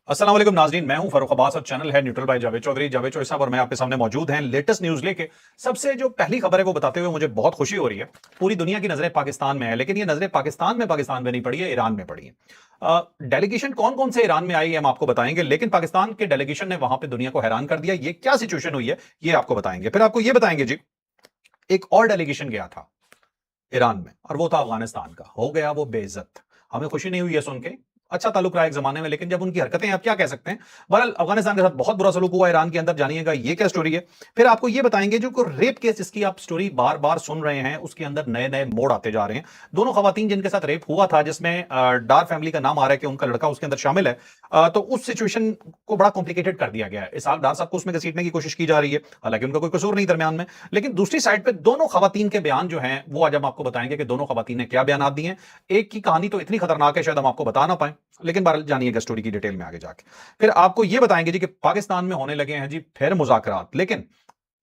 अस्सलाम वालेकुम नाज़रीन, मैं हूं फरूख अब्बास और चैनल है न्यूट्रल बाय जावेद चौधरी। जावेद चौधरी साहब और मैं आपके सामने मौजूद हैं लेटेस्ट न्यूज़ लेके। सबसे जो पहली खबर है वो बताते हुए मुझे बहुत खुशी हो रही है। पूरी दुनिया की नज़रें पाकिस्तान में है, लेकिन ये नज़रें पाकिस्तान में नहीं पड़ी है, ईरान में पड़ी है। डेलीगेशन कौन-कौन से ईरान में आई है हम आपको बताएंगे, लेकिन पाकिस्तान के डेलीगेशन ने वहां पे दुनिया को हैरान कर दिया। ये क्या सिचुएशन हुई है, ये आपको बताएंगे। फिर आपको ये बताएंगे जी, एक और डेलीगेशन गया था ईरान में और वो था अफगानिस्तान का। हो गया वो बेइज्जत। हमें खुशी नहीं हुई है सुन के। अच्छा ताल्लुक रहा एक ज़माने में, लेकिन जब उनकी हरकतें आप क्या कह सकते हैं। बहरहाल अफगानिस्तान के साथ बहुत बुरा सलूक हुआ ईरान के अंदर, जानिएगा ये क्या स्टोरी है। फिर आपको ये बताएंगे जो रेप केस जिसकी आप स्टोरी बार-बार सुन रहे हैं, उसके अंदर नए-नए मोड़ आते जा रहे हैं। दोनों खवातीन जिनके साथ रेप हुआ था, जिसमें डार फैमिली का नाम आ रहा है कि उनका लड़का उसके अंदर शामिल है। तो उस सिचुएशन को बड़ा कॉम्प्लिकेटेड कर दिया गया है। इसहाक डार साहब को उसमें घसीटने की कोशिश की जा रही है, हालांकि उनका कोई कसूर नहीं दरमियान में। लेकिन दूसरी साइड पे दोनों खवातीन के बयान जो हैं वो आज हम आपको बताएंगे कि दोनों खवातीन ने क्या बयान दिए हैं। एक की कहानी तो इतनी खतरनाक है शायद हम आपको बता ना पाए, लेकिन बहरहाल जानिएगा स्टोरी की डिटेल में आगे जाके। फिर आपको यह बताएंगे जी कि पाकिस्तान में होने लगे हैं जी फिर मुज़ाकरात, लेकिन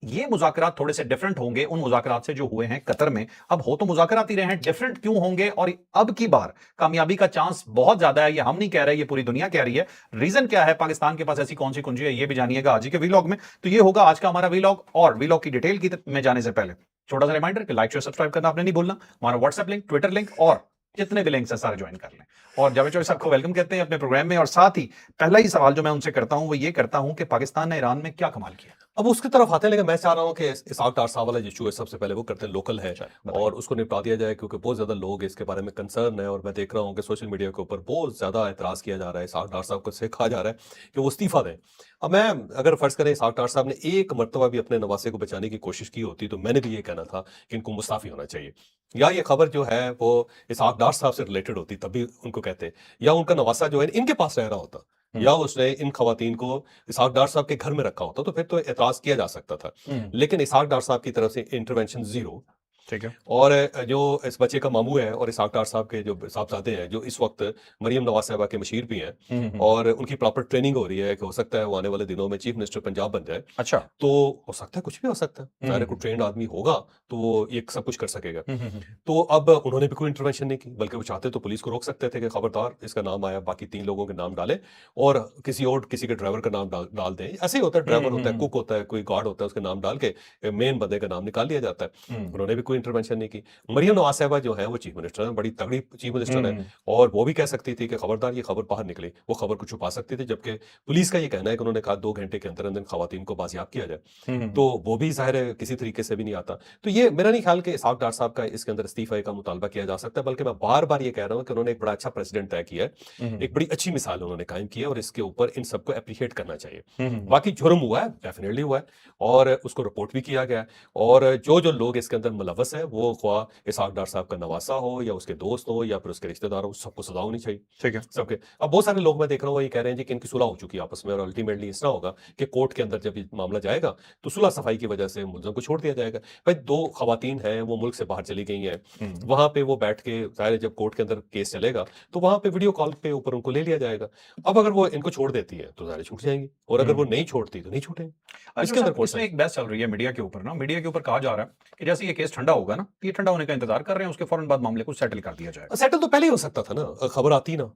ये मुज़ाकरात थोड़े से डिफरेंट होंगे उन मुज़ाकरात से जो हुए हैं कतर में। अब हो तो मुज़ाकरात ही रहे हैं, डिफरेंट क्यों होंगे और अब की बार कामयाबी का चांस बहुत ज्यादा है। ये हम नहीं कह रहे, ये पूरी दुनिया कह रही है। रीजन क्या है, पाकिस्तान के पास ऐसी कौन सी कुंजी है, ये भी जानिएगा आज ही के वीलॉग में। तो ये होगा आज का हमारा वीलॉग, और वीलॉग की डिटेल की में जाने से पहले छोटा सा रिमाइंडर कि लाइक शेयर सब्सक्राइब करना आपने नहीं भूलना। हमारा व्हाट्सएप लिंक, ट्विटर लिंक और जितने भी लिंक्स हैं सारे ज्वाइन कर लें। और जावेद चौधरी साहब को वेलकम कहते हैं अपने प्रोग्राम में। और साथ ही पहला ही सवाल जो मैं उनसे करता हूं वो ये करता हूं कि पाकिस्तान ने ईरान में क्या कमाल किया। अब उसकी तरफ आते हैं, लेकिन मैं चाह रहा हूँ कि इसहाक डार साहब वाला जो इशू है सबसे पहले वो करते हैं लोकल है और उसको निपटा दिया जाए, क्योंकि बहुत ज्यादा लोग इसके बारे में कंसर्न है। और मैं देख रहा हूँ कि सोशल मीडिया के ऊपर बहुत ज्यादा एतराज किया जा रहा है, इसहाक डार साहब को से कहा जा रहा है कि वो इस्तीफा दें। अब मैं अगर फर्ज करें इसहाक डार साहब ने एक मरतबा भी अपने नवासे को बचाने की कोशिश की होती तो मैंने भी ये कहना था कि इनको मुस्ताफी होना चाहिए, या ये खबर जो है वो इसहाक डार साहब से रिलेटेड होती तभी उनको कहते, या उनका नवासा जो है इनके पास रह रहा होता, या उसने इन खवातीन को इसहाक डार साहब के घर में रखा होता तो फिर तो एतराज किया जा सकता था। लेकिन इसहाक डार साहब की तरफ से इंटरवेंशन जीरो। ठीक है। और जो इस बच्चे का मामू है और इसहाक डार साहब के जो साहबजादे हैं जो इस वक्त मरियम नवाज साहबा के मशीर भी हैं और उनकी प्रॉपर ट्रेनिंग हो रही है कि हो सकता है वो आने वाले दिनों में चीफ मिनिस्टर पंजाब बन जाए। अच्छा। तो हो सकता है कुछ भी हो सकता है, ज़ाहिर है कोई ट्रेंड आदमी होगा तो वो ये सब कुछ कर सकेगा। तो अब उन्होंने भी कोई इंटरवेंशन नहीं की, बल्कि वो चाहते तो पुलिस को रोक सकते थे कि खबरदार इसका नाम आया बाकी 3 लोगों के नाम डाले और किसी के ड्राइवर का नाम डाल दें। ऐसे ही होता है, ड्राइवर होता है, कुक होता है, कोई गार्ड होता है, उसके नाम डाल के मेन बंदे का नाम निकाल लिया जाता है। उन्होंने भी कोई इंटरवेंशन नहीं की। मरियम नवाज साहबा जो है वो चीफ मिनिस्टर है, बड़ी तगड़ी चीफ मिनिस्टर है, और वो भी कह सकती थी कि खबरदार ये खबर बाहर निकले, वो खबर को छुपा सकती थी। जबकि पुलिस का ये कहना है कि उन्होंने कहा 2 घंटे के अंदर अंदर खवातीन को बाजियाब किया जाए, तो वो भी जाहिर है किसी तरीके से भी नहीं आता। तो ये मेरा नहीं ख्याल कि इसहाक डार साहब का इसके अंदर इस्तीफे का मुतालबा किया जा सकता है, बल्कि मैं बार बार ये कह रहा हूँ कि उन्होंने एक बड़ा अच्छा प्रेसिडेंट तय किया है, एक बड़ी अच्छी मिसाल उन्होंने कायम की है और इसके ऊपर इन सबको अप्रिशिएट करना चाहिए। बाकी जुर्म हुआ है, डेफिनेटली हुआ है, और उसको रिपोर्ट भी किया गया है। और जो जो लोग इसके अंदर मुलव्वस है, वो ख्वाह इसहाक डार साहब का नवासा हो या उसके दोस्त हो या फिर उसके रिश्तेदार हो, सबको सजा होनी चाहिए। ठीक है। सबके अब बहुत सारे लोग मैं देख रहा हूँ वो ये कह रहे हैं जी कि इनकी सुलह हो चुकी है आपस में, और अल्टीमेटली इस तरह होगा कि कोर्ट के अंदर जब ये मामला जाएगा तो सुलह सफाई की वजह से मुलजम को छोड़ दिया जाएगा। भाई 2 खवातीन हैं, वो मुल्क से बाहर चली गई हैं, वहां पे वो बैठ के जाहिर है जब कोर्ट के अंदर केस चलेगा तो वहां पे वीडियो कॉल पे ऊपर उनको ले लिया जाएगा। अब अगर वो इनको छोड़ देती है तो जाहिर छूट जाएंगी, और अगर वो नहीं छोड़ती तो नहीं छूटेंगे। अच्छा इसके अंदर साहब, इसमें एक बहस चल रही है मीडिया के ऊपर ना, मीडिया के ऊपर कहा जा रहा है कि जैसे ये केस ठंडा होगा ना, ये ठंडा होने का इंतजार कर रहे हैं, उसके फौरन बाद मामले को सेटल कर दिया जाएगा। सेटल तो पहले ही हो सकता था ना, खबर आती ना।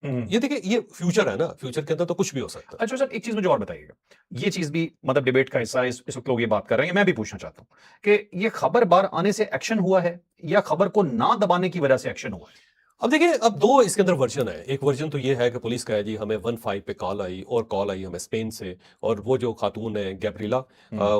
हम्म। ये देखिए ये फ्यूचर है ना, फ्यूचर के अंदर तो कुछ भी हो सकता है। अच्छा सर, एक चीज मुझे और बताइएगा। ये चीज भी मतलब डिबेट का हिस्सा है, इस वक्त लोग ये बात कर रहे हैं, मैं भी पूछना चाहता हूँ कि ये खबर बाहर आने से एक्शन हुआ है या खबर को ना दबाने की वजह से एक्शन हुआ है। अब देखिए, अब 2 इसके अंदर वर्जन है। एक वर्जन तो ये है कि पुलिस का है जी हमें 15 पे कॉल आई, और कॉल आई हमें स्पेन से, और वो जो खातून है गैब्रिएला,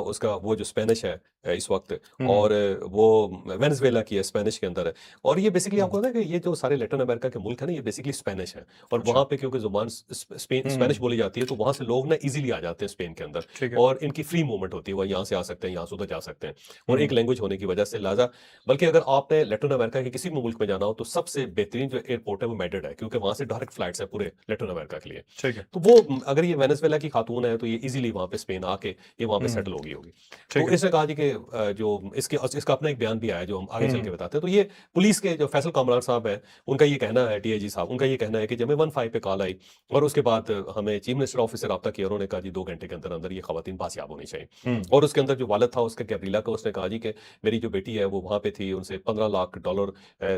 उसका वो जो स्पेनिश है इस वक्त, और वो वेनेजुएला की है, स्पेनिश के अंदर है। और ये बेसिकली आपको पता है कि ये जो सारे लैटिन अमेरिका के मुल्क है ना, ये बेसिकली स्पेनिश है, और अच्छा। वहाँ पे क्योंकि जुबान स्पेनिश बोली जाती है तो वहाँ से लोग ना इजीली आ जाते हैं स्पेन के अंदर, ठीक है। और इनकी फ्री मूवमेंट होती है, वो यहाँ से आ सकते हैं, यहाँ से उधर जा सकते हैं, और एक लैंग्वेज होने की वजह से लिहाजा। बल्कि अगर आपने लैटिन अमेरिका के किसी भी मुल्क में जाना हो तो सबसे बेहतरीन जो एयरपोर्ट है वो मैड्रिड है, क्योंकि वहां से डायरेक्ट फ्लाइट्स है पूरे लैटिन अमेरिका के लिए। ठीक है। तो वो अगर ये वेनेजुएला की खातून है तो ये इजीली वहां पे स्पेन आके ये वहां पे सेटल होगी। ठीक तो है। इसने कहा जी कि जो इसका अपना एक बयान भी आया जो हम आगे चल के बताते हैं। तो ये पुलिस के जो फैसल कामरान साहब है, उनका ये कहना है, डीआईजी साहब, उनका ये कहना है कि जब हमें 15 पे कॉल आई और उसके बाद हमें चीफ मिनिस्टर ऑफिस से रब्ता किया, उन्होंने कहा जी 2 घंटे के अंदर अंदर ये खवातीन बासियाब होनी चाहिए। और उसके अंदर जो वालिद था उसके गैब्रिएला का, उसने कहा जी कि मेरी जो बेटी है वो वहां पे थी, उनसे $15 लाख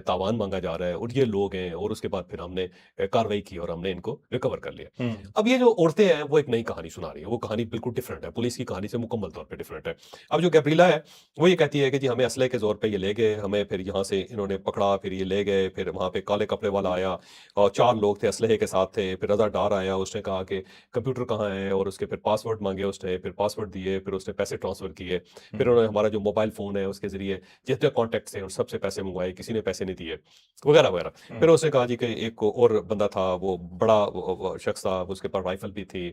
तावान मांगा जा रहा है, और ये लोग हैं, और उसके बाद फिर हमने कार्रवाई की और हमने इनको रिकवर कर लिया। अब ये जो औरतें हैं वो एक नई कहानी सुना रही है, वो कहानी बिल्कुल डिफरेंट है, पुलिस की कहानी से मुकम्मल तौर पे डिफरेंट है। अब जो गैब्रिएला है वो ये कहती है कि जी हमें असले के जोर पे ये ले गए, हमें फिर यहाँ से इन्होंने पकड़ा, फिर ये ले गए, फिर वहाँ पे काले कपड़े वाला आया और 4 लोग थे असलहे के साथ थे, फिर रजा डार आया, उसने कहा कि कंप्यूटर कहाँ है, और उसके फिर पासवर्ड मांगे उसने, फिर पासवर्ड दिए, फिर उसने पैसे ट्रांसफर किए, फिर उन्होंने हमारा जो मोबाइल फोन है उसके जरिए जितने कॉन्टैक्ट थे उन सबसे पैसे मंगवाए, किसी ने पैसे नहीं दिए वगैरह वगैरह। फिर उसने कहा जी कि एक और बंदा था, वो बड़ा वो शख्स था, उसके पास राइफल भी थी,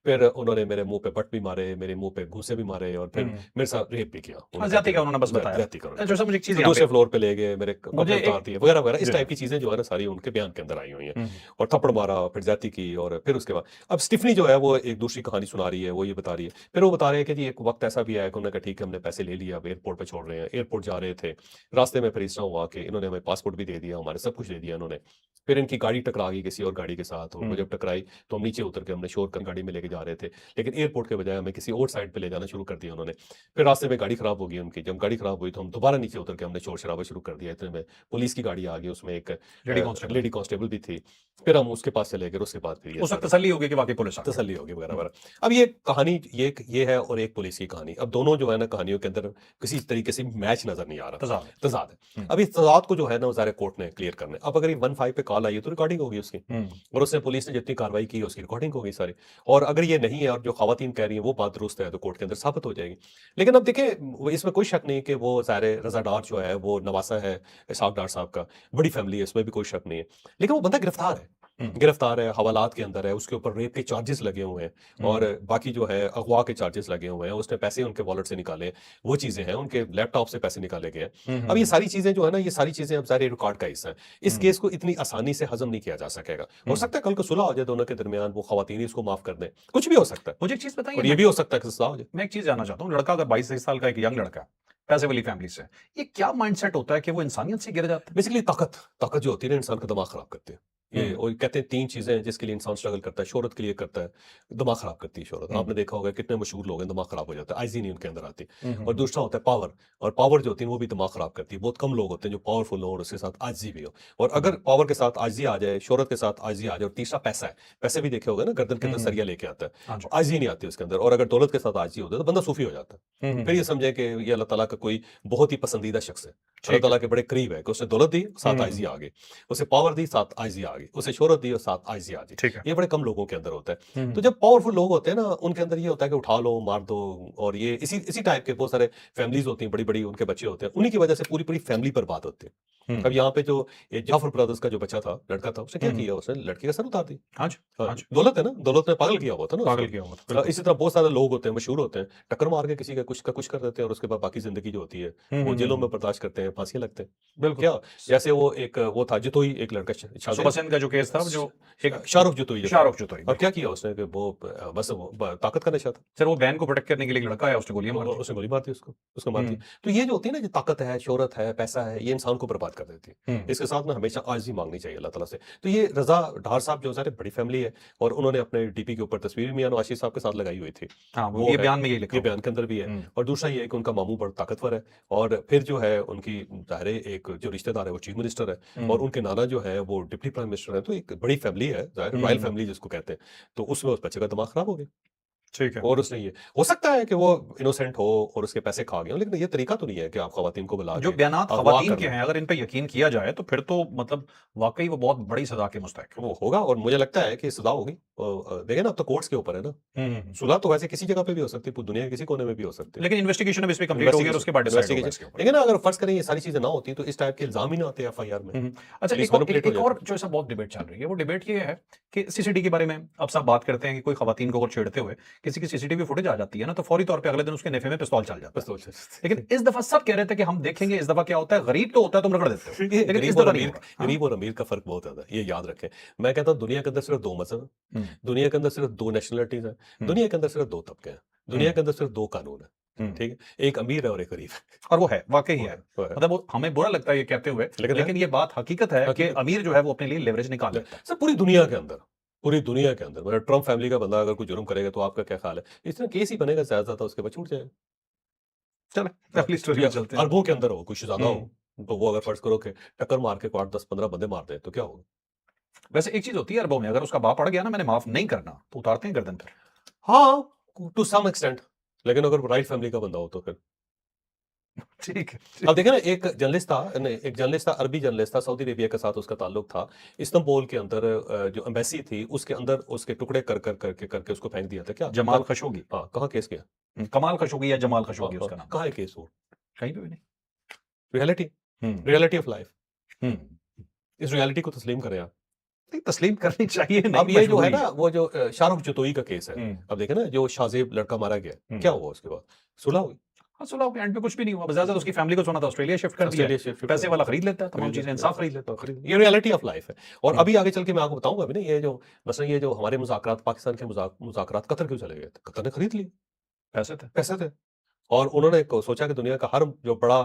फिर उन्होंने मेरे मुंह पे बट भी मारे, मेरे मुंह पे घूंसे भी मारे, और फिर मेरे साथ रेप भी किया। ज्यादती का उन्होंने बस बताया। ज्यादती का जो सब मुझे एक चीज फिर यहाँ दूसरे पे फ्लोर पे ले गए, मेरे मुझे कपड़े उतार दिए वगैरह वगैरह, इस जी टाइप की चीजें जो है ना सारी उनके बयान के अंदर आई हुई हैं। हम्म, और थप्पड़ मारा, फिर ज्यादती की, और फिर उसके बाद अब स्टिफनी जो है वो एक दूसरी कहानी सुना रही है, वो ये बता रही है, फिर वो बता रहे हैं कि जी एक वक्त ऐसा भी आया कि उन्होंने कहा ठीक है हमने पैसे ले लिया, अब एयरपोर्ट पे छोड़ रहे हैं, एयरपोर्ट जा रहे थे, रास्ते में फिर इस तरह हुआ कि इन्होंने हमें पासपोर्ट भी दे दिया, हमारे सब कुछ दे दिया इन्होंने, फिर इनकी गाड़ी टकरा गई किसी और गाड़ी के साथ, और वो जब टकराई तो हम नीचे उतर के हमने शोर कर गाड़ी में लेके जा रहे थे, लेकिन एयरपोर्ट के बजाय हमें किसी और साइड पे ले जाना शुरू कर दिया उन्होंने। फिर रास्ते में गाड़ी खराब हो गई उनकी, जब गाड़ी खराब हुई तो हम दोबारा नीचे उतर के हमने शोर शराबा शुरू कर दिया, इतने में पुलिस की गाड़ी आ गई, उसमें एक लेडी कांस्टेबल भी थी, फिर हम उसके पास चले गए, उसके बाद फिर ये उस वक्त सारा तसल्ली होगी कि वाकई पुलिस आ गई। तसल्ली होगी वगैरह वगैरह। अब ये कहानी ये है और एक पुलिस की कहानी, अब दोनों जो है ना कहानियों के अंदर किसी तरीके से मैच नजर नहीं आ रहा, तजाद है। तजाद है। अब इस तजाद को जो है ना वो ज़ाहिर कोर्ट ने क्लियर करना है। अब अगर ये 15 पे कॉल आई है तो रिकॉर्डिंग होगी उसकी, और उसने पुलिस ने जितनी कार्रवाई की है उसकी रिकॉर्डिंग होगी सारी, और अगर ये नहीं है और जो खवातीन कह रही है वो बात दुरुस्त है तो कोर्ट के अंदर साबित हो जाएगी। लेकिन अब देखिए इसमें कोई शक नहीं कि वो ज़ाहिर रजा डार जो है वो नवासा है इसहाक डार साहब का, बड़ी फैमिली है, इसमें भी कोई शक नहीं है, लेकिन वो बंदा गिरफ्तार है, गिरफ्तार है, हवालात के अंदर है, उसके ऊपर रेप के चार्जेस लगे हुए हैं, और बाकी जो है अगवा के चार्जेस लगे हुए हैं, उसने पैसे उनके वॉलेट से निकाले, वो चीजें हैं, उनके लैपटॉप से पैसे निकाले गए हैं। अब ये सारी चीजें जो है ना, ये सारी चीजें अब सारे रिकॉर्ड का हिस्सा है। इस केस को इतनी आसानी से हजम नहीं किया जा सकेगा। हो सकता है कल को सुलह हो जाए दोनों के दरमियान, वो खवातीन इसको माफ कर दें, कुछ भी हो सकता है, मुझे एक चीज और बताइए ये भी हो सकता है कि सजा हो जाए। मैं एक चीज जानना चाहता हूँ, लड़का अगर 22-23 साल का एक यंग लड़का है, पैसे वाली फैमिली से, ये क्या माइंडसेट होता है कि वो इंसानियत से गिर जाता है? बेसिकली ताकत जो होती है ना इंसान का दिमाग खराब करती है। ये हम्म, और कहते हैं 3 चीजें हैं जिसके लिए इंसान स्ट्रगल करता है, शोहरत के लिए करता है, दिमाग खराब करती है शोहरत। आपने देखा होगा कितने मशहूर लोग हैं, दिमाग खराब हो जाता है, आईजी नहीं उनके अंदर आती। और दूसरा होता है पावर, और पावर जो होती है वो भी दिमाग खराब करती है। बहुत कम लोग होते हैं जो पावरफुल हो और उसके साथ आजी भी हो, और अगर पावर के साथ आजी आ जाए, शोहरत के साथ आजी आ जाए, और तीसरा पैसा है, पैसे भी देखे होगा ना, गर्दन के अंदर सरिया लेके आता है, हाँ जी। आजी नहीं आती उसके अंदर, और अगर दौलत के साथ आजी होता है तो बंदा सूफी हो जाता है। फिर ये समझे कि ये अल्लाह ताला का कोई बहुत ही पसंदीदा शख्स है, अल्लाह ठीक ताला के बड़े करीब है, कि उसने दौलत दी साथ आईजी आ गई, उसे पावर दी साथ आईजी आ गई, उसे शोहरत दी और साथ आईजी आ गई। ठीक है। ये बड़े कम लोगों के अंदर होता है। तो जब पावरफुल लोग होते हैं ना, उनके अंदर ये होता है कि उठा लो मार दो, और ये इसी इसी टाइप के बहुत सारे फैमिलीज होती हैं, बड़ी बड़ी उनके बच्चे होते हैं, उन्हीं की वजह से पूरी पूरी फैमिली बर्बाद होती है। अब यहाँ पे जो ये जाफर ब्रदर्स का जो बच्चा था, लड़का था, उसने क्या किया, उसने लड़की का सर उतार दी। हाँ जी, हाँ हाँ, जी, दौलत है ना, दौलत ने पागल किया हुआ था ना पागल उसको। किया हुआ था, बिल्कुल। इसी तरह बहुत सारे लोग होते हैं, मशहूर होते हैं, टक्कर मार के किसी का कुछ कर देते हैं, और उसके बाद बाकी जिंदगी जो होती है वो जेलों में बर्दाश्त करते हैं, फांसियां लगते हैं। बिल्कुल। क्या जैसे वो था जतोई, एक लड़का सुबह सेन का जो केस था, जो एक शाहरुख जतोई। शाहरुख जतोई, और क्या किया उसने कि वो बस वो ताकत का नशा था, सर वो बहन को प्रोटेक्ट करने के लिए एक लड़का आया, उसने गोलियां मार दी। उसने गोली मार दी उसको मार दी। तो ये जो होती है ना, जो ताकत है, शोहरत है, पैसा है, ये इंसान को बर्बाद कर देती है। इसके साथ ना हमेशा आजिज़ी मांगनी चाहिए अल्लाह ताला से। तो ये रजा डार साहब जो है बड़ी फैमिली है, और उन्होंने अपने डीपी के ऊपर तस्वीर मियां नवाज साहब के साथ लगाई हुई थी। हाँ, वो ये है, बयान में यही लिखा ये हुआ बयान के अंदर भी है। है। और दूसरा ये है कि उनका मामू बड़ा ताकतवर है, और फिर जो है उनकी ज़ाहिर है एक जो रिश्तेदार है वो चीफ मिनिस्टर है, और उनके नाना जो है वो डिप्टी प्राइम मिनिस्टर है। तो एक बड़ी फैमिली है, ज़ाहिर रॉयल फैमिली जिसको कहते हैं। तो उसमें उस बच्चे का दिमाग खराब हो गया, ठीक है। और उसने ये हो सकता है कि वो इनोसेंट हो और उसके पैसे खा गए हो, लेकिन ये तरीका तो नहीं है कि आप खवातीन को बुला जो के बयानात अगवा खवातीन कर के लो। हैं, अगर इन पे यकीन किया जाए तो फिर तो मतलब वाकई वो बहुत बड़ी सजा के मुस्तहक है। वो होगा, और मुझे लगता है कि सजा होगी। देखिए ना, अब तो कोर्ट्स के ऊपर है ना, सुलह तो वैसे किसी जगह पे भी हो सकती है, पूरी दुनिया के किसी कोने में भी हो सकती है। लेकिन इन्वेस्टिगेशन अब इस पे कंप्लीट होगी और उसके बाद डिसाइड होगा इसके इन्वेस्टिगेशन, ऊपर। लेकिन अगर फर्ज करें ये सारी चीजें ना होती तो इस टाइप के इल्जाम ही ना आते एफआईआर में, अच्छा, पुलिस एक और मैनिपुलेट हो एक और जाती। जो ऐसा बहुत डिबेट चल रही है, वो डिबेट ये है कि सीसीटीवी के बारे में अब सब बात करते हैं कि कोई खवातीन को अगर छेड़ते हुए किसी की सीसीटीवी फुटेज आ जाती है ना, तो फौरी तौर पे अगले दिन उसके नेफे में पिस्तौल चल जाता है। बस तो अच्छा। लेकिन इस दफा सब कह रहे थे कि हम देखेंगे इस दफा क्या होता है, गरीब तो होता है तुम रगड़ देते हो, ये लेकिन इस गरीब और दफा नहीं अमीर, होगा। हाँ। गरीब और अमीर का फर्क बहुत ज्यादा है, ये याद रखें। मैं कहता हूँ दुनिया के अंदर सिर्फ 2 मजहब हैं, हम्म, दुनिया के अंदर सिर्फ 2 नेशनलिटीज हैं, दुनिया के अंदर सिर्फ 2 तबके हैं, दुनिया हम्म, के अंदर सिर्फ 2 कानून है। हम्म। ठीक है, एक अमीर है और एक गरीब है। और वो है, वाकई वो है। है, वो है। मतलब वो हमें बुरा लगता है ये कहते हुए, लेकिन लेकिन ये बात हकीकत है कि हकीकत। अमीर जो है वो अपने लिए लेवरेज निकाल लेता है। सर पूरी दुनिया के अंदर, पूरी दुनिया के अंदर, मतलब ट्रम्प फैमिली का बंदा अगर कोई जुर्म करेगा तो आपका क्या ख्याल है? इस तरह केस ही बनेगा ज्यादा, उसके बाद छूट जाएगा। चले हाँ, अगली स्टोरी या में चलते हैं। अरबों के अंदर हो, कुछ ज्यादा हो, तो वो अगर फर्ज करो कि टक्कर मार के 8, 10, 15 बंदे मार दे तो क्या होगा? वैसे एक चीज होती है अरबों में, अगर उसका बाप पड़ गया ना मैंने माफ नहीं करना, तो उतारते हैं गर्दन पर। हाँ, टू सम एक्सटेंट, लेकिन अगर राइट फैमिली का बंदा हो तो फिर। ठीक है, अब देखें ना, एक जर्नलिस्ट था, नहीं, एक जर्नलिस्ट था, अरबी जर्नलिस्ट था, सऊदी अरेबिया के साथ उसका ताल्लुक था। इस्तांबुल के अंदर जो एम्बेसी थी उसके अंदर उसके टुकड़े कर कर करके करके उसको फेंक दिया था। क्या जमाल खशोगी, हाँ, कहाँ केस किया? कमाल खशोगी या जमाल हाँ, खशोगी हाँ, उसका नाम, कहाँ है केस वो? कहीं पे भी नहीं। Reality, hmm reality of life. Hmm इस रियलिटी को तस्लीम करें आप। नहीं, तस्लीम करनी चाहिए, अब नहीं ये जो है मजबूरी। ना, वो जो शाहरुख जतोई का केस है, हम्म अब देखें ना, जो शाहजेब लड़का मारा गया, हम्म। क्या हुआ उसके बाद? सुलह हुई, हाँ, सुलह के एंड पे कुछ भी नहीं हुआ, बस ज्यादा उसकी फैमिली को सुना था ऑस्ट्रेलिया शिफ्ट कर दिया ऑस्ट्रेलिया है। शिफ्ट पैसे वाला खरीद लेता है तमाम खरीद चीजें, लेते इंसाफ खरीद लेता है। ये रियलिटी ऑफ लाइफ है। और हम्म। अभी आगे चल के मैं आपको बताऊंगा अभी ना, ये जो मसला, ये जो हमारे मुज़ाकरात, पाकिस्तान के मुज़ाकरात कतर क्यों चले गए थे? कतर ने खरीद लिए, पैसे थे। पैसे थे। और उन्होंने सोचा कि दुनिया का हर जो बड़ा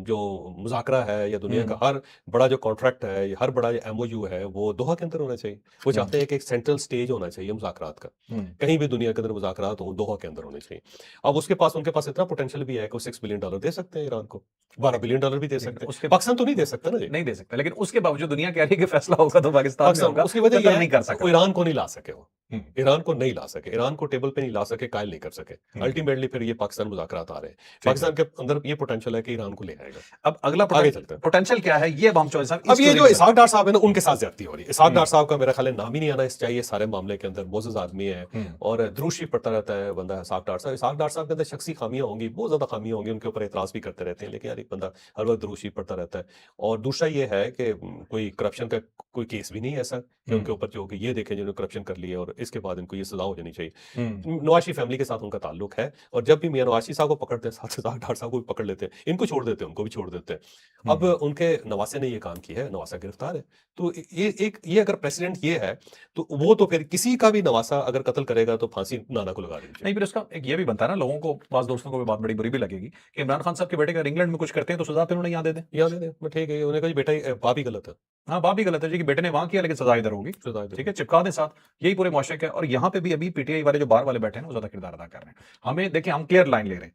जो मुज़ाकरा है, या दुनिया का हर बड़ा जो कॉन्ट्रैक्ट है, या हर बड़ा जो एमओयू है, वो दोहा के अंदर होना चाहिए। वो चाहते हैं कि एक सेंट्रल स्टेज होना चाहिए मुज़ाकरात का, कहीं भी दुनिया के अंदर मुज़ाकरात हो, दोहा के अंदर होने चाहिए। अब उनके पास इतना पोटेंशियल भी है कि वो $6 बिलियन दे सकते हैं ईरान को, $12 बिलियन भी दे सकते हैं। उसके पाकिस्तान तो नहीं दे सकता ना जी। नहीं दे सकता, लेकिन उसके बावजूद दुनिया कह रही है कि फैसला होगा तो पाकिस्तान में पाकिस्तान होगा, उसकी वजह कतर यह नहीं है कर वो सका। ईरान को नहीं ला सके, वो हम्म ईरान को नहीं ला सके, ईरान को टेबल पे नहीं ला सके, कायल नहीं कर सके। अल्टीमेटली फिर ये पाकिस्तान मुज़ाकरात आ रहे हैं। पाकिस्तान के अंदर ये पोटेंशियल है कि ईरान को ले आएगा। अब अगला आगे चलते हैं। पोटेंशियल क्या है, ये अब हम चौधरी साहब अब ये story जो में इसहाक डार साहब है ना, उनके साथ ज्यादती हो रही है। इसहाक डार साहब का मेरा ख्याल है नाम ही नहीं आना चाहिए सारे मामले के अंदर। मोअज़्ज़ज़ आदमी है और द्रूशी पढ़ता रहता है बंदा इसहाक डार साहब। इसहाक डार साहब के अंदर शख्सी खामियां होंगी, बहुत ज्यादा खामियां होंगी, उनके ऊपर एतराज भी करते रहते हैं, लेकिन यार एक बंदा हर वक्त द्रूशी पढ़ता रहता है। और दूसरा ये है कि कोई करप्शन का कोई केस भी नहीं है ऐसा कि उनके ऊपर जो कि ये देखें जिन्होंने करप्शन कर लिया और इसके बाद इनको ये सजा हो जानी चाहिए। नवाज शरीफ फैमिली के साथ उनका ताल्लुक है, और जब भी मियां नवाज शरीफ साहब को पकड़ते हैं, साथ इसहाक डार साहब को भी पकड़ लेते हैं, इनको छोड़ देते हैं, उनको भी छोड़ देते हैं। अब उनके नवासे ने ये काम किया है, नवासा गिरफ्तार है। तो ये अगर प्रेसिडेंट ये है, तो वो तो फिर किसी का भी नवासा अगर कत्ल करेगा तो फांसी नाना को लगा देनी चाहिए। नहीं, फिर उसका एक ये भी बनता है ना, लोगों को, पास दोस्तों को भी बात बड़ी बुरी भी लगेगी कि इमरान खान साहब के बेटे अगर इंग्लैंड में कुछ करते हैं तो सजा फिर उन्हें यहाँ दे दें। याद है, मैं ठीक है, उन्हें कहा जी बेटा बाप ही गलत है, हाँ, बाप भी गलत है जी कि बेटे ने वहां किया लेकिन सजा इधर होगी। सजा इधर ठीक है, चिपका दें साथ, यही पूरे मुआशरे का। और यहाँ पे भी अभी पीटीआई वाले जो बाहर वाले बैठे हैं वो ज्यादा किरदार अदा कर रहे हैं। हमें देखिए, हम क्लियर लाइन ले रहे हैं,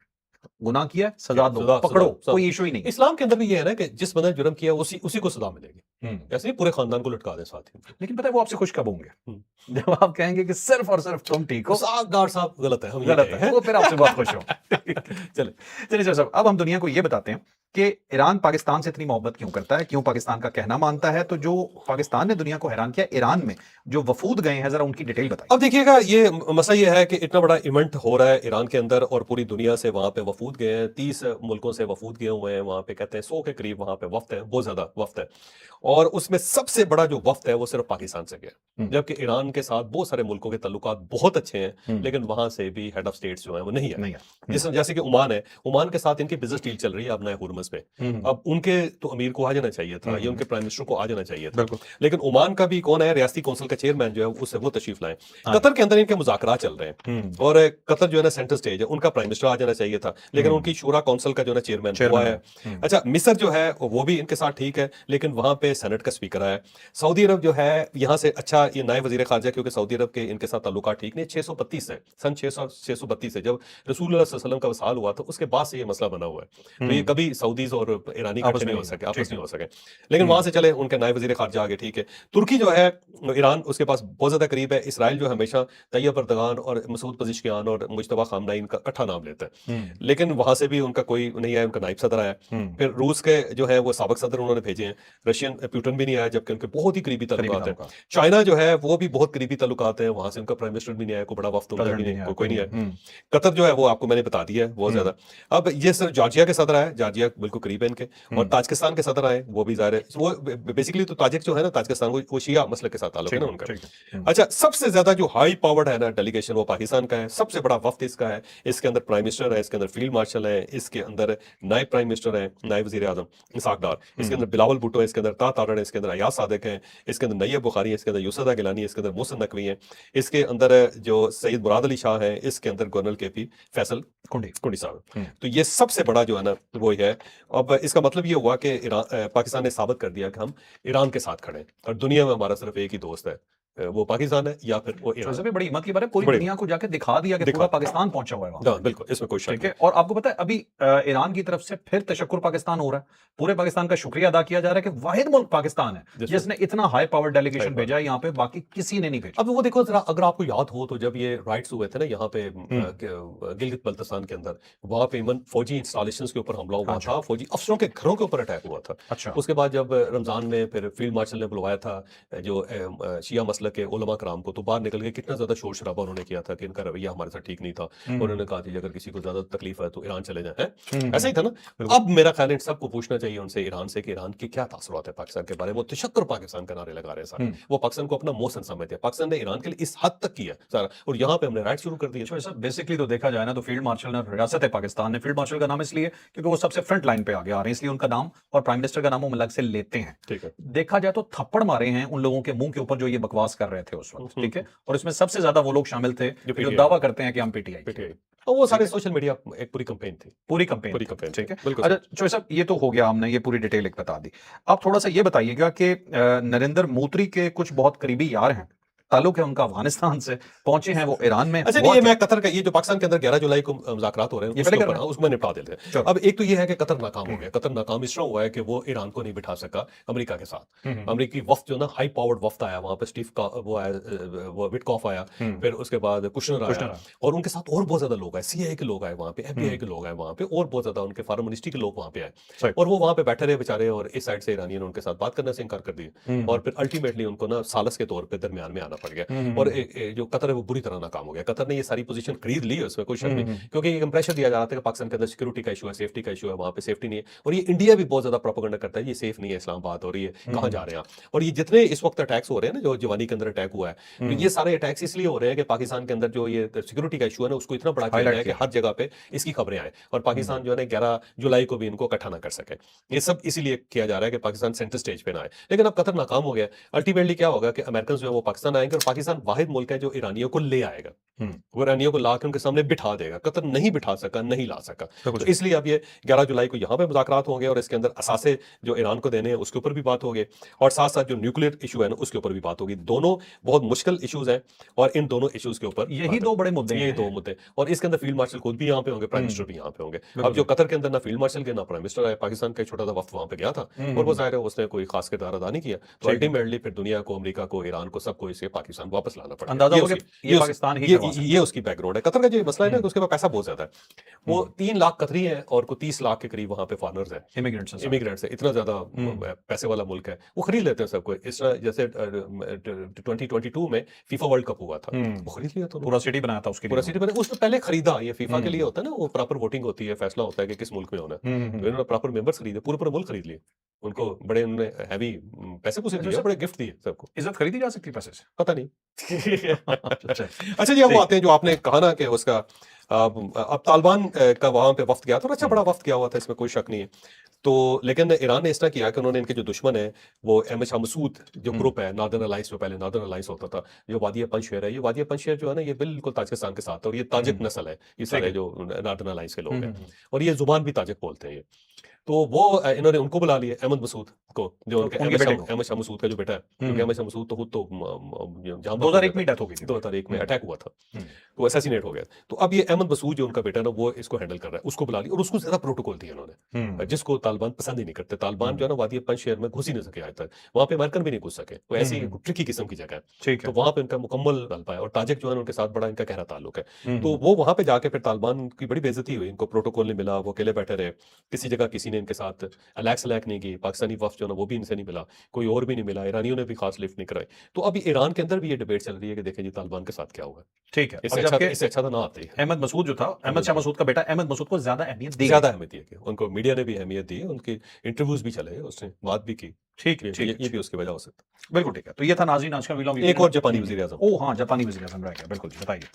गुनाह किया है, सजा दो, पकड़ो, कोई इशू ही नहीं। इस्लाम के अंदर भी ये है ना कि जिस बंदे ने जुर्म किया उसी को सजा मिलेगी। ऐसे नहीं पूरे खानदान को लटका दे साथ ही। लेकिन पता है वो आपसे खुश कब होंगे, जब आप कहेंगे कि सिर्फ और सिर्फ तुम ठीक हो, इसहाक डार साहब गलत है, हम ये गलत कहें, है, वो फिर आपसे बहुत खुश हो। चले चलिए साहब, अब हम दुनिया को ये बताते हैं कि ईरान पाकिस्तान से इतनी मोहब्बत क्यों करता है, क्यों पाकिस्तान का कहना मानता है। तो जो पाकिस्तान ने दुनिया को हैरान किया, ईरान में जो वफूद गए हैं, जरा उनकी डिटेल बताइए। अब देखिएगा, ये मसला ये है कि इतना बड़ा इवेंट हो रहा है ईरान के अंदर, और पूरी दुनिया से वहां पे वफूद गए हैं, 30 मुल्कों से वफूद गए हुए हैं वहां पे, कहते हैं 100 के करीब वहां पे वफ्द है, बहुत ज्यादा वफ्द है। और उसमें सबसे बड़ा जो वफ्द है वो सिर्फ पाकिस्तान से गया, जबकि ईरान के साथ बहुत सारे मुल्कों के ताल्लुकात बहुत अच्छे हैं, लेकिन वहां से भी हेड ऑफ स्टेट्स जो है वो नहीं है। जैसे कि ओमान है, ओमान के साथ इनकी बिजनेस डील चल रही है अब नए हुर्मुज़ पे। अब उनके तो अमीर को आ जाना चाहिए था, या उनके प्राइम मिनिस्टर को आ जाना चाहिए था, लेकिन ओमान का भी कौन है, रियासती कौंसिल का चेयरमैन जो है उससे वो तशरीफ लाए। कतर के अंदर इनके मुज़ाकरात चल रहे हैं, और कतर जो है ना सेंटर स्टेज है, उनका प्राइम मिनिस्टर आ जाना चाहिए था, लेकिन उनकी शूरा काउंसिल का जो है चेयरमैन हुआ है। अच्छा, मिस्र जो है वो भी इनके साथ ठीक है, लेकिन वहां पे सेनेट का स्पीकर आया। सऊदी अरब जो है यहाँ से, अच्छा ये नए वजीर खारजा, क्योंकि सऊदी अरब के इनके साथ ताल्लुकात ठीक नहीं, 632 है, सन 632 से जब रसूल सल्लल्लाहु अलैहि वसल्लम का वसाल हुआ था, उसके बाद से ये मसला बना हुआ है। तो ये कभी सऊदीज और ईरानी आपस में नहीं हो सके, आपस नहीं हो सके, लेकिन वहां से चले उनके नए वजीर खारजा आगे, ठीक है। तुर्की जो है ईरान उसके पास बहुत ज्यादा करीब है। इसराइल जो हमेशा तैयब अर्दगान और मसूद पज़ेश्कियान और मुज्तबा खामनाई का इकट्ठा नाम लेता है, लेकिन वहां से भी उनका कोई नहीं आया, उनका नायब सदर आया। फिर रूस के जो है वो साबिक सदर उन्होंने भेजे हैं, रशियन पुतिन भी नहीं आया, जबकि उनके बहुत ही करीबी ताल्लुकात है। चाइना जो है वो भी बहुत करीबी ताल्लुकात है, वहां से उनका प्राइम मिनिस्टर भी नहीं आया, कोई बड़ा वफ्द उनका भी नहीं, कोई नहीं आया। कतर जो है वो आपको मैंने बता दिया है बहुत ज्यादा। अब ये सर जॉर्जिया के सदर आए, जॉर्जिया बिल्कुल करीब है इनके, और ताजिकिस्तान के सदर आए, वो भी ज़ाहिर है, वो बेसिकली तो ताजिक जो है ना, ताजिकिस्तान वो शिया मसलक के साथ ताल्लुक है ना उनका। अच्छा, सबसे ज्यादा जो हाई पावर्ड है ना डेलीगेशन, वो पाकिस्तान का है, सबसे बड़ा वफ्द इसका है। इसके अंदर प्राइम मिनिस्टर है, इसके अंदर फील्ड मार्शल है, इसके अंदर नायब प्राइम मिनिस्टर है, नायब वजीर आजम इसहाक डार, इसके अंदर बिलावल भुट्टो है, इसके अंदर तारड़ है, इसके अंदर अयाज सादिक है, इसके अंदर नैयब बुखारी है, इसके अंदर यूसुफ गिलानी है, इसके अंदर मोहसिन नकवी है, इसके अंदर जो सईद मुराद अली शाह है, इसके अंदर गवर्नर केपी फैसल कुंडी साहब। तो ये सबसे बड़ा जो है ना वो है। अब इसका मतलब ये हुआ कि पाकिस्तान ने साबित कर दिया कि हम ईरान के साथ खड़े हैं, और दुनिया में हमारा सिर्फ एक ही दोस्त है, वो पाकिस्तान है या फिर वो तो ईरान इससे है। भी बड़ी हिम्मत की बात है, पूरी बड़ी दुनिया को जाके दिखा दिया कि दिखा पूरा दिया। पाकिस्तान पहुंचा हुआ है वहां। हाँ, बिल्कुल, इसमें कोई शक ठीक नहीं। है, और आपको पता है अभी ईरान की तरफ से फिर तशक्कुर पाकिस्तान हो रहा है, पूरे पाकिस्तान का शुक्रिया अदा किया जा रहा है कि वाहिद मुल्क पाकिस्तान है जिसमें- जिसने इतना high power delegation High power। भेजा है यहाँ पे, बाकी किसी ने नहीं भेजा। अब वो देखो जरा, अगर आपको याद हो तो जब ये राइट्स हुए थे ना यहाँ पे गिलगित बल्तिस्तान के अंदर, वहां पे इवन फौजी इंस्टॉलेशन के ऊपर हमला हुआ हाँ था, फौजी अफसरों के घरों के ऊपर अटैक हुआ था। अच्छा। उसके बाद जब रमजान में फिर फील्ड मार्शल ने बुलवाया था जो शिया मसलक के उलमा कराम को, तो बाहर निकल के कितना ज्यादा शोर शराबा उन्होंने किया था कि इनका रवैया हमारे साथ ठीक नहीं था। उन्होंने कहा कि अगर किसी को ज्यादा तकलीफ है तो ईरान चले जाए, हैं? ऐसा ही था ना। अब मेरा ख्याल है इन सबको पूछना चाहिए उनसे ईरान से कि ईरान के क्या तासुरात है पाकिस्तान के बारे में। वो तशक्कुर पाकिस्तान का नारे लगा रहे हैं सारे, वो पाकिस्तान को अपना मोहसन समझते हैं। पाकिस्तान ने ईरान के लिए इस हद तक किया सारा, और यहाँ पे हमने राइट शुरू कर दिए। अच्छा, बेसिकली तो देखा जाए ना तो फील्ड मार्शल ने, रियासत है पाकिस्तान ने, फील्ड मार्शल का नाम इसलिए क्योंकि वो सबसे फ्रंट लाइन पे आगे आ रहे हैं, इसलिए उनका नाम और प्राइम मिनिस्टर का नाम हम अलग से लेते हैं। ठीक है, देखा जाए तो थप्पड़ मारे हैं उन लोगों के मुंह के ऊपर जो ये बकवास कर रहे थे उस वक्त। ठीक है, और इसमें सबसे ज्यादा वो लोग शामिल थे जो PTI दावा करते हैं कि हम पीटीआई पीटीआई, और वो सारे सोशल मीडिया एक पूरी कंपेन थी, पूरी कंपेन। पूरी कंपेन। ठीक है, बिल्कुल। अच्छा चोई साहब, ये तो हो गया, हमने ये पूरी डिटेल एक बता दी। अब थोड़ा सा ये बताइएगा कि नरेंद्र मोदी के कुछ बहुत करीबी यार हैं, ताल्लुक है उनका अफगानिस्तान से, पहुंचे हैं वो ईरान में। अच्छा नहीं, ये मैं कतर का, ये जो पाकिस्तान के अंदर 11 जुलाई को मुज़ाकरात हो रहे हैं ये उसके पहले ऊपर, कर रहे हैं। उसमें निपटा देते हैं। चलो। अब एक तो ये है कि कतर नाकाम हो गया। कतर नाकाम इसलिए हुआ है कि वो ईरान को नहीं बिठा सका अमेरिका के साथ। अमेरिकी वफ्द जो ना, हाई पावर्ड वफ्द आया वहां पे, स्टीव का वो आया, वो विटकॉफ आया, फिर उसके बाद कुशनर कुशनर आया, आया। और उनके साथ और बहुत ज्यादा लोग आए, सीआईए के लोग आए वहां पे, एफबीआई के लोग आए वहां पे, और बहुत ज्यादा उनके फॉरेन मिनिस्ट्री के लोग वहां पे सही। आए, और वो वहां पे बैठे रहे बेचारे, और इस साइड से ईरानियों ने उनके साथ बात करने से इनकार कर दिया, और फिर अल्टीमेटली उनको ना सालस के तौर पर दरमियान में आना पड़ गया, और जो कतर है वो बुरी तरह नाकाम हो गया। कतर ने ये सारी पोजीशन खरीद ली है, उसमें कोई शक नहीं, क्योंकि एक इंप्रेशन दिया जा रहा था कि पाकिस्तान के अंदर सिक्योरिटी का इशू है, सेफ्टी का इशू है, वहां पे सेफ्टी नहीं है, और ये इंडिया भी बहुत ज्यादा प्रोपेगेंडा करता है ये सेफ नहीं है इस्लामाबाद, और ये कहां जा रहे हैं। और ये जितने इस वक्त अटैक्स हो रहे हैं ना, जो जवानी के अंदर अटैक हुआ है, तो ये सारे अटैक्स इसलिए हो रहे हैं कि पाकिस्तान के अंदर जो ये सिक्योरिटी का इशू है ना, उसको इतना बड़ा किया है कि हर जगह पे इसकी खबरें आए, और पाकिस्तान जो है ना 11 जुलाई को भी इनको इकट्ठा ना कर सके। ये सब इसीलिए किया जा रहा है कि पाकिस्तान सेंटर स्टेज पे ना आए। लेकिन अब कतर नाकाम हो गया, अल्टीमेटली क्या होगा कि अमेरिकन जो है वो पाकिस्तान आएंगे, और पाकिस्तान वाहिद मुल्क है जो ईरानियों को ले आएगा, वो ईरानियों को ला के उनके सामने बिठा देगा। कतर नहीं बिठा सका, नहीं ला सका, तो इसलिए अब ये 11 जुलाई को यहाँ पे मुज़ाकरात होंगे, और इसके अंदर असासे जो ईरान को देने हैं उसके ऊपर भी बात होगी, और साथ साथ जो न्यूक्लियर इशू है ना उसके ऊपर भी बात होगी। दोनों बहुत मुश्किल इश्यूज हैं, और इन दोनों इश्यूज के ऊपर यही दो बड़े मुद्दे ये हैं। दो मुद्दे, और इसके अंदर फील्ड मार्शल खुद भी यहाँ पे होंगे, प्राइम मिनिस्टर भी यहाँ पे होंगे। अब जो कतर के अंदर ना फील्ड मार्शल के ना प्राइम मिनिस्टर आए, पाकिस्तान का एक छोटा सा वक्त वहां पे गया था, और वो जाहिर है उसने कोई खास किरदार अदा नहीं किया, तो अल्टीमेटली फिर दुनिया को, अमेरिका को, ईरान को, सबको इसे पाकिस्तान वापस लाना पड़ा। अंदाजा हो गया ये पाकिस्तान ही करवा सकता है। ये उसकी बैकग्राउंड है। कतर का जो मसला है ना कि उसके पास पैसा बहुत ज्यादा है, वो 3 लाख कतरी है, और को 30 लाख के करीब वहां पे फॉरनर्स हैं, इमिग्रेंट्स है। इतना ज्यादा पैसे वाला मुल्क है, वो खरीद लेते हैं सबको। इस तरह जैसे 2022 में फीफा वर्ल्ड कप हुआ था, वो खरीद लिया था, पूरा सिटी बनाया था उसके पूरा लिए। सिटी बना, उसने पहले खरीदा। ये फीफा के लिए होता है ना, वो प्रॉपर वोटिंग होती है, फैसला होता है कि किस मुल्क में होना है, तो इन्होंने प्रॉपर मेंबर्स खरीदे, पूरे पूरे मुल्क खरीद लिए, उनको बड़े उन्होंने हैवी पैसे पूसे दिए, बड़े गिफ्ट दिए सबको। इज्जत खरीदी जा सकती है पैसे से? पता नहीं। अच्छा। अच्छा जी, अब वो आते हैं जो आपने कहा ना कि उसका अब तालिबान का वहां पे वफ्द गया था, और अच्छा बड़ा वफ्द गया हुआ था, इसमें कोई शक नहीं है। तो लेकिन ईरान ने इस तरह किया कि उन्होंने इनके जो दुश्मन है वो शाह मसूद जो ग्रुप है, नॉर्दर्न अलायंस में, पहले नॉर्दर्न अलायंस होता था, जो वादिया पंजशेर है, ये वादिया पंजशेर जो है ना, ये बिल्कुल ताजिकिस्तान के साथ है, और ये ताजिक नस्ल है, ये सारे जो नॉर्दर्न अलायंस के लोग हैं, और ये जुबान भी ताजिक बोलते हैं ये। तो वो इन्होंने उनको बुला लिया, अहमद मसूद को, जो उनके अहमद शाह मसूद का जो बेटा है, क्योंकि अहमद शाह मसूद तो खुद तो 2001 में डेथ हो गई थी, 2001 में अटैक हुआ था, तो असैसिनेट हो गया। तो अब ये अहमद मसूद जो उनका बेटा है ना, वो इसको हैंडल कर रहा है, उसको बुला लिया, और उसको ज्यादा प्रोटोकॉल दिया उन्होंने, जिसको तालिबान पसंद ही नहीं करते। तालिबान जो है ना वादी पंजशेर में घुस ही नहीं सके आज तक, वहां पे अमेरिकन भी नहीं घुस सके, वो ऐसी ट्रिकी किस्म की जगह है, तो वहां पे उनका मुकम्मल गल पाया, और ताजिक जो है उनके साथ बड़ा इनका गहरा ताल्लुक है। तो वो वहां पे जाके फिर तालिबान की बड़ी बेइज्जती हुई, इनको प्रोटोकॉल नहीं मिला, वो अकेले बैठे रहे, किसी जगह किसी ने इनके साथ अलैक नहीं की, पाकिस्तानी वफ्द जो ना वो भी इनसे नहीं मिला, कोई और भी नहीं मिला, ईरानियों ने भी खास लिफ्ट नहीं कराई। तो अभी ईरान के अंदर भी ये डिबेट चल रही है कि देखें जी तालिबान के साथ क्या हुआ। ठीक है, इससे अच्छा तो ना आते ही। अहमद मसूद जो था, अहमद शाह मसूद का बेटा, अहमद मसूद को ज्यादा अहमियत दी, ज्यादा अहमियत दी, उनको मीडिया ने भी अहमियत दी, उनकी इंटरव्यूज भी चले, उसने बात भी की। ठीक है, ये भी उसकी वजह हो सकता है। बिल्कुल ठीक है। तो ये था नाज़रीन आज का वीडियो। एक और जापानी वज़ीर-ए-आज़म। ओह हाँ, जापानी वज़ीर-ए-आज़म रह गया, बिल्कुल जी, बताइए।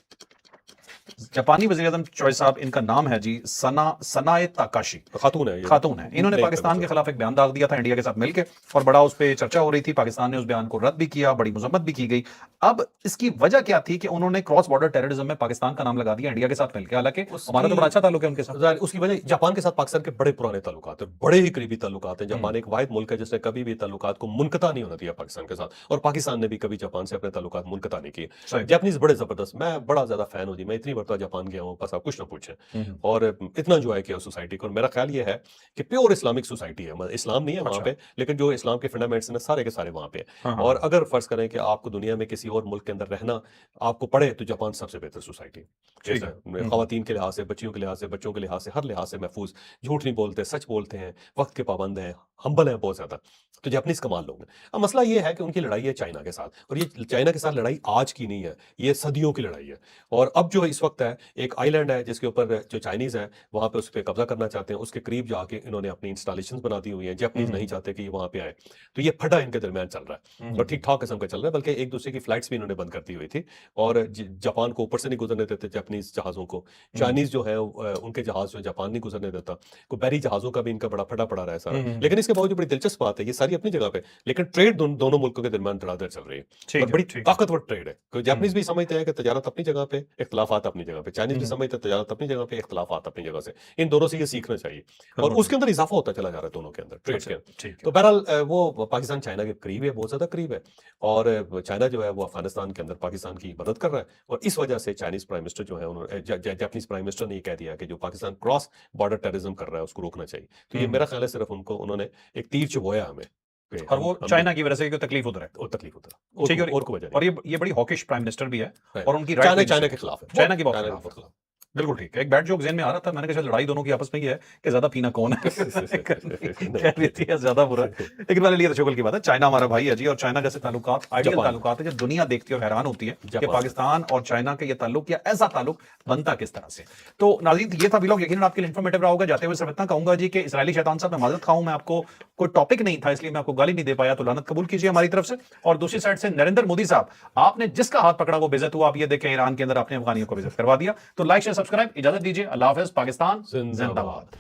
जापानी वज़ीर आज़म चॉइस साहब, इनका नाम है जी सनाए ताकाशी, खातून है ये। खातून है। इन्होंने नहीं, पाकिस्तान के खिलाफ एक बयान दाग दिया था इंडिया के साथ मिलकर, और बड़ा उस पर चर्चा हो रही थी। पाकिस्तान ने उस बयान को रद्द भी किया, बड़ी मजम्मत भी की गई। अब इसकी वजह क्या थी कि उन्होंने क्रॉस बॉर्डर टेररिज्म में पाकिस्तान का नाम लगा दिया इंडिया के साथ मिलकर, हालांकि हमारा तो बड़ा अच्छा ताल्लुक है उनके साथ। जाहिर उसकी वजह जापान के साथ पाकिस्तान के बड़े पुराने ताल्लुकात हैं, बड़े ही करीबी ताल्लुकात हैं। जापान एक वाहिद मुल्क है जिसने कभी भी ताल्लुकात को मुनक़ता नहीं होने दिया पाकिस्तान के साथ, और पाकिस्तान ने भी कभी जापान से अपने ताल्लुकात मुनक़ता नहीं किए। सही। जापानीज बड़े जबरदस्त, मैं बड़ा ज्यादा फैन हूँ जी। मैं इतनी मरतबा जापान गया हूँ, बस आप कुछ ना पूछें, और इतना एंजॉय किया उस सोसाइटी को। और मेरा ख्याल ये है कि प्योर इस्लामिक सोसाइटी है, मतलब इस्लाम नहीं है वहाँ अच्छा। पे, लेकिन जो इस्लाम के फंडामेंट्स हैं सारे के सारे वहाँ पे हैं। हाँ, हाँ, और हाँ। अगर फर्ज करें कि आपको दुनिया में किसी और मुल्क के अंदर रहना आपको पड़े, तो जापान सबसे बेहतर सोसाइटी। ठीक जैसे है। खवातीन के लिहाज से, बच्चियों के लिहाज से, बच्चों के लिहाज से, हर लिहाज से महफूज, झूठ नहीं बोलते, सच बोलते हैं, वक्त के पाबंद हैं, हम्बल हैं बहुत ज्यादा। तो जापानीज कमाल लोग हैं। अब मसला ये है कि उनकी लड़ाई है चाइना के साथ, और ये चाइना के साथ लड़ाई आज की नहीं है, ये सदियों की लड़ाई है। और अब जो इस वक्त है, एक आइलैंड है जिसके ऊपर जो चाइनीज है वहां पे उस पर कब्जा करना चाहते हैं, उसके करीब जाके इन्होंने अपनी इंस्टॉलेशन बना दी हुई है। जापानीज नहीं चाहते कि ये वहां पे आए, तो ये फटा इनके दरमियान चल रहा है, और ठीक ठाक किस्म का चल रहा है। बल्कि एक दूसरे की फ्लाइट्स भी इन्होंने बंद कर दी हुई थी, और जापान को ऊपर से नहीं गुजरने देते जापानीज जहाजों को। चाइनीज जो है उनके जहाज जो जापान नहीं गुजरने देता। को बहरी जहाजों का भी इनका बड़ा फटा पड़ा रहा है सारा। लेकिन इसके बावजूद बड़ी दिलचस्प बात है, ये सारी अपनी जगह पे, लेकिन ट्रेड दोनों मुल्कों के दरमियान धड़ाधड़ चल रही है, ठीक और है, बड़ी ठीक है। ताकतवर ट्रेड है। क्योंकि जापानीज भी समझते हैं कि तजारत अपनी जगह पे, इख्तलाफात अपनी जगह पे, चाइनीज भी समझते हैं तजारत अपनी जगह पे, इख्तलाफात अपनी जगह से। इन दोनों से ये सीखना चाहिए, और बिल्कुल। उसके अंदर इजाफा होता चला जा रहा है दोनों के अंदर, ट्रेड के अंदर। ठीक है। तो बहरहाल वो पाकिस्तान चाइना के करीब है, बहुत ज्यादा करीब है, और चाइना जो है वो अफगानिस्तान के अंदर पाकिस्तान की मदद कर रहा है। और इस वजह से चाइनीज प्राइम मिनिस्टर जो है उन्होंने जापानीज प्राइम मिनिस्टर ने ये कह दिया कि जो पाकिस्तान क्रॉस बॉर्डर टेररिज्म कर रहा है उसको रोकना चाहिए। तो ये मेरा ख्याल है सिर्फ उन्होंने एक तीर चुभोया हमें, कि और वो चाइना की वजह से कोई तकलीफ उधर है। और तकलीफ होता है, ठीक है। और कोई वजह और नहीं ये बड़ी हॉकिश प्राइम मिनिस्टर भी है, है। और उनकी चाइना राइट चाइना के खिलाफ है, चाइना की बहुत चाइना के खिलाफ बहुत है। खिलाफ। बिल्कुल ठीक है। एक बैट जोक ज़हन में आ रहा था, मैंने कहा चल लड़ाई दोनों की आपस में ही है कि ज्यादा पीना कौन है। कहती है ज्यादा बुरा, लेकिन मैंने लिया तो शुगल की बात है। चाइना हमारा भाई है जी, और चाइना जैसे ताल्लुकात आइडियल जापान। ताल्लुकात है जो दुनिया देखती है और हैरान होती है कि जापान। पाकिस्तान और चाइना के ये ताल्लुक या ऐसा ताल्लुक बनता किस तरह से। तो नाज़रीन, ये था व्लॉग, यकीनन आपके लिए इन्फॉर्मेटिव रहा होगा। जाते हुए सिर्फ इतना कहूंगा जी कि इस्राइली शैतान साहब, मैं माजरत खाऊं, मैं आपको कोई टॉपिक नहीं था इसलिए मैं आपको गाली नहीं दे पाया, तो लानत कबूल कीजिए हमारी तरफ से। और दूसरी साइड से नरेंद्र मोदी साहब, आपने जिसका हाथ पकड़ा वो बेइज्जत हुआ। आप ये देखें, ईरान के अंदर आपने अफगानियों को बेइज्जत करवा दिया। तो लाइक शेयर सब्सक्राइब, इजाजत दीजिए। अल्लाह हाफिज। पाकिस्तान जिंदाबाद।